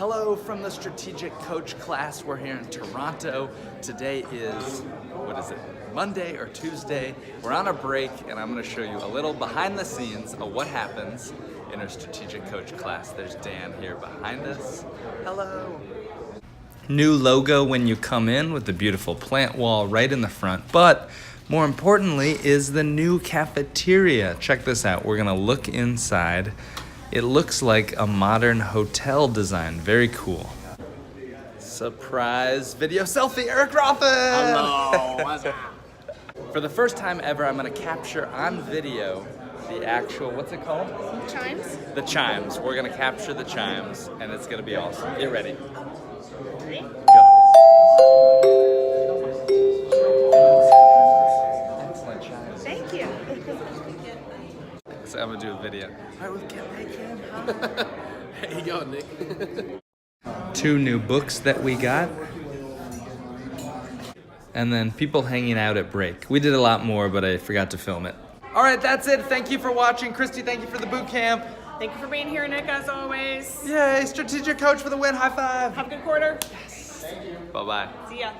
Hello from the Strategic Coach class. We're here in Toronto. Today is, Monday or Tuesday. We're on a break and I'm gonna show you a little behind the scenes of what happens in our Strategic Coach class. There's Dan here behind us. Hello. New logo when you come in with the beautiful plant wall right in the front, but more importantly is the new cafeteria. Check this out. We're gonna look inside. It looks like a modern hotel design. Very cool. Surprise video selfie, Eric Roffin! Hello, what's up? For the first time ever, I'm gonna capture on video the actual, what's it called? Chimes? The chimes. We're gonna capture the chimes and it's gonna be awesome. Get ready. Ready? Go. Excellent chimes. Thank you. So I'm gonna do a video. All right, we've got my cam. There you go, Nick. Two new books that we got. And then people hanging out at break. We did a lot more, but I forgot to film it. All right, that's it. Thank you for watching. Christy, thank you for the boot camp. Thank you for being here, Nick, as always. Yay, Strategic Coach for the win. High five. Have a good quarter. Bye-bye. See ya.